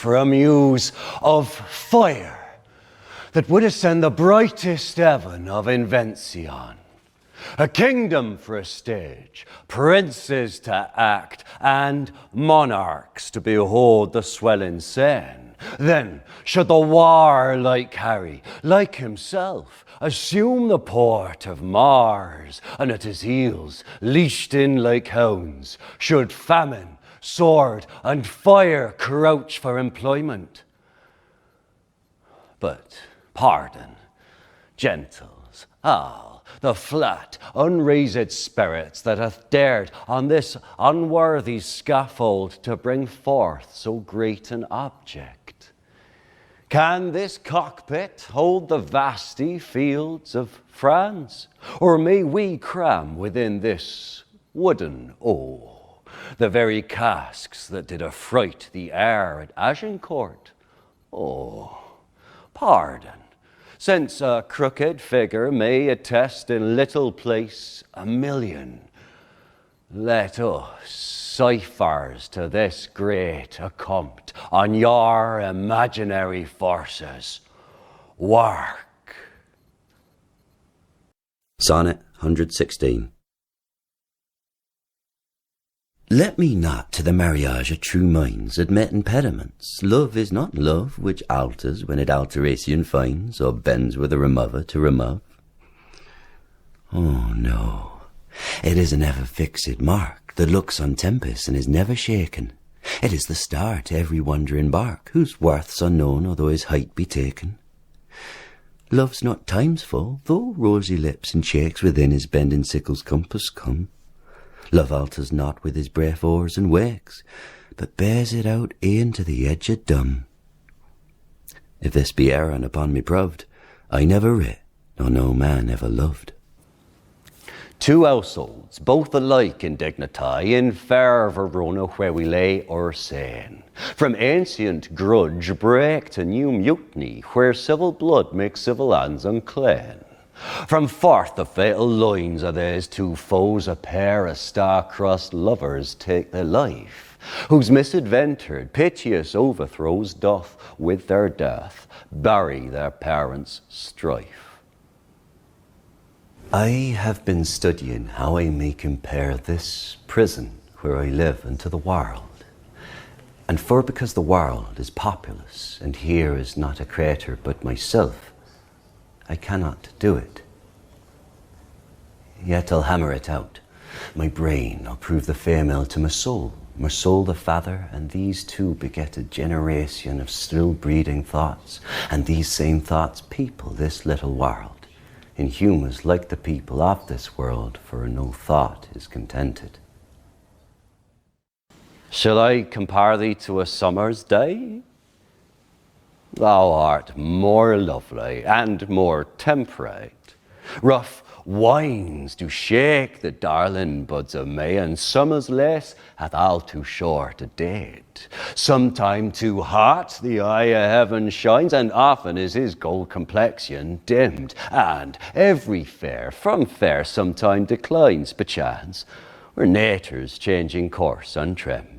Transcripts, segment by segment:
for a muse of fire that would ascend the brightest heaven of invention. A kingdom for a stage, princes to act, and monarchs to behold the swelling scene. Then should the warlike Harry, like himself, assume the port of Mars, and at his heels, leashed in like hounds, should famine, sword, and fire crouch for employment. But pardon, gentles, all the flat, unraised spirits that hath dared on this unworthy scaffold to bring forth so great an object. Can this cockpit hold the vasty fields of France? Or may we cram within this wooden the very casks that did affright the air at Agincourt? Oh, pardon, since a crooked figure may attest in little place 1,000,000, let us, ciphers to this great accompt on your imaginary forces, work. Sonnet 116. Let me not to the marriage of true minds admit impediments. Love is not love which alters when it alteration finds, or bends with a remover to remove. Oh no, it is an ever-fixed mark that looks on tempest and is never shaken. It is the star to every wandering bark, whose worth's unknown although his height be taken. Love's not time's full, though rosy lips and shakes within his bending sickle's compass come. Love alters not with his breath oars and wakes, but bears it out e'en to the edge of dumb. If this be errand upon me proved, I never writ, nor no man ever loved. Two households, both alike in dignity, in fair Verona where we lay our saying. From ancient grudge break to new mutiny, where civil blood makes civil hands unclean. From forth the fatal lines of these two foes, a pair of star-crossed lovers take their life, whose misadventured, piteous overthrows doth, with their death, bury their parents' strife. I have been studying how I may compare this prison where I live unto the world. And for because the world is populous, and here is not a creator but myself, I cannot do it. Yet I'll hammer it out. My brain, I'll prove the female to my soul the father, and these two beget a generation of still breeding thoughts, and these same thoughts people this little world. In humors like the people of this world, for no thought is contented. Shall I compare thee to a summer's day? Thou art more lovely and more temperate. Rough winds do shake the darling buds of May, and summer's lace hath all too short a date. Sometime too hot the eye of heaven shines, and often is his gold complexion dimmed, and every fair from fair sometime declines, perchance, where nature's changing course untrimmed.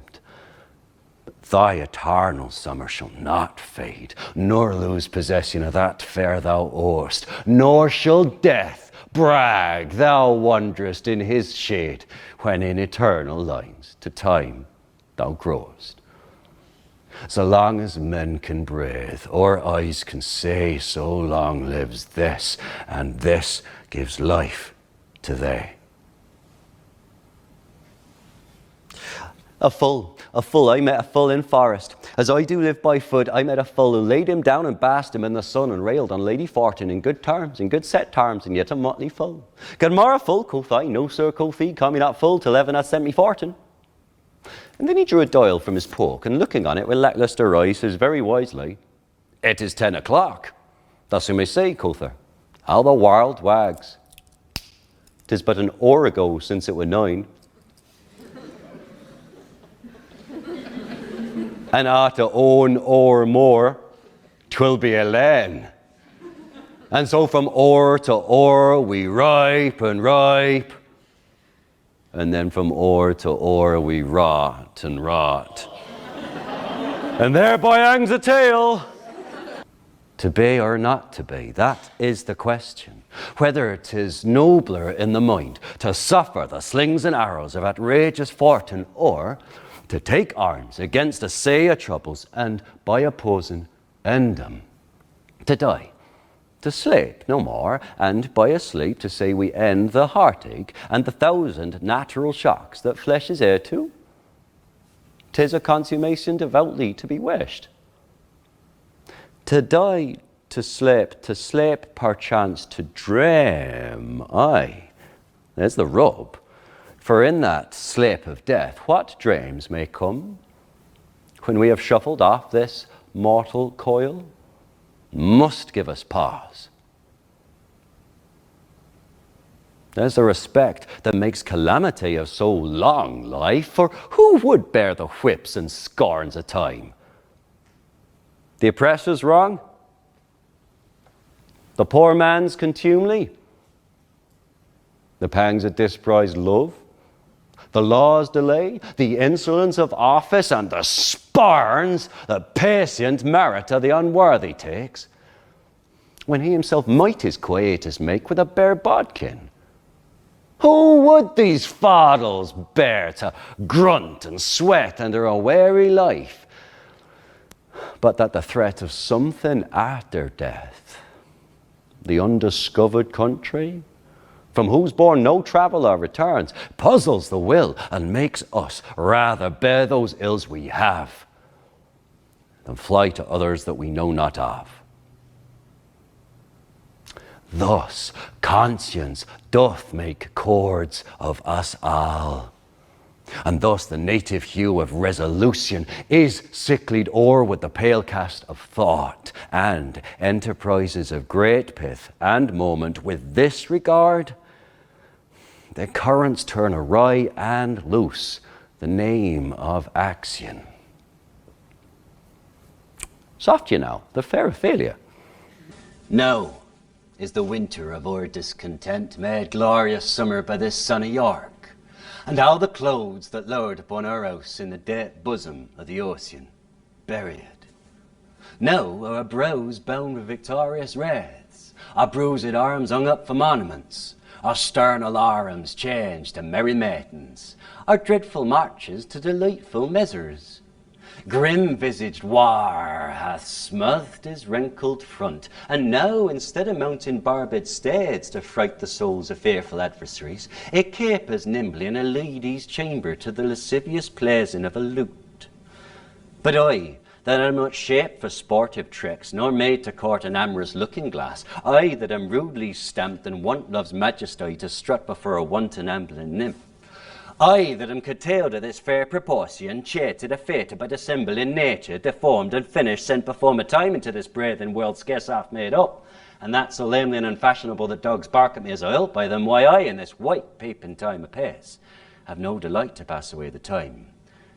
Thy eternal summer shall not fade, nor lose possession of that fair thou owest, nor shall death brag thou wanderest in his shade, when in eternal lines to time thou growest. So long as men can breathe, or eyes can say, so long lives this, and this gives life to they. A full, I met a full in forest. As I do live by foot, I met a full who laid him down and basked him in the sun, and railed on Lady Fortune in good terms, in good set terms, and yet a motley full. Good morrow, full, quoth I. No, sir, quoth he, call me not full till heaven hath sent me fortune. And then he drew a dial from his poke, and looking on it with lacklustre eyes, says very wisely, "It is 10 o'clock. Thus you may say," quoth her, "how the world wags. 'Tis but an hour ago since it were 9. And after own or more, 'twill be 11. And so from hour to hour we ripe and ripe, and then from hour to hour we rot and rot." and thereby hangs a tale. To be or not to be, that is the question. Whether it is nobler in the mind to suffer the slings and arrows of outrageous fortune, or to take arms against a sea of troubles and by opposing end them. To die, to sleep no more, and by a sleep to say we end the heartache and the thousand natural shocks that flesh is heir to. 'Tis a consummation devoutly to be wished. To die, to sleep perchance to dream, aye, there's the rub. For in that sleep of death, what dreams may come when we have shuffled off this mortal coil, must give us pause. There's the respect that makes calamity of so long life, for who would bear the whips and scorns of time? The oppressor's wrong, the poor man's contumely, the pangs of disprized love, the law's delay, the insolence of office, and the spurns that patient merit of the unworthy takes, when he himself might his quietus make with a bare bodkin. Who would these fardels bear to grunt and sweat under a weary life, but that the threat of something after death, the undiscovered country, from whose bourne no traveller returns, puzzles the will and makes us rather bear those ills we have than fly to others that we know not of. Thus conscience doth make cords of us all, and thus the native hue of resolution is sicklied o'er with the pale cast of thought, and enterprises of great pith and moment with this regard, the currents turn awry and loose the name of action. Soft you now, the fair Ophelia. Now is the winter of our discontent made glorious summer by this sun of York, and how the clouds that lowered upon our house in the deep bosom of the ocean buried. Now are our brows bound with victorious wreaths, our bruised arms hung up for monuments, our stern alarums changed to merry matins, our dreadful marches to delightful measures. Grim-visaged war hath smoothed his wrinkled front, and now, instead of mounting barbed steeds to fright the souls of fearful adversaries, it capers nimbly in a lady's chamber to the lascivious pleasing of a lute. But I, that am not shaped for sportive tricks, nor made to court an amorous looking-glass, I that am rudely stamped and want love's majesty to strut before a wanton ambling nymph, I that am curtailed of this fair proportion, chated, affected by the symbol in nature, deformed and finished, sent before my time into this breathing world scarce half made up, and that so lamely and unfashionable that dogs bark at me as I help by them, why I, in this white peeping time apace, have no delight to pass away the time,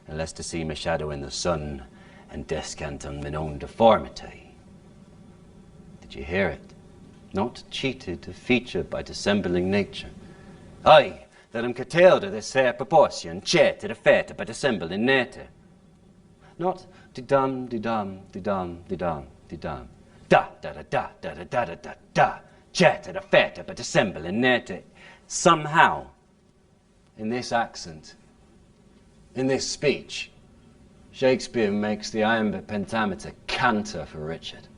unless to see my shadow in the sun, and descant on mine own deformity. Did you hear it? Not cheated to feature by dissembling nature. I, that am curtailed of this fair proportion, chated, affected by dissembling nature. Not de-dum, de-dum, de-dum, de-dum, de-dum. Da, da, da, da, da, da, da, da, da, da. Chated, affected by dissembling nature. Somehow, in this accent, in this speech, Shakespeare makes the iambic pentameter canter for Richard.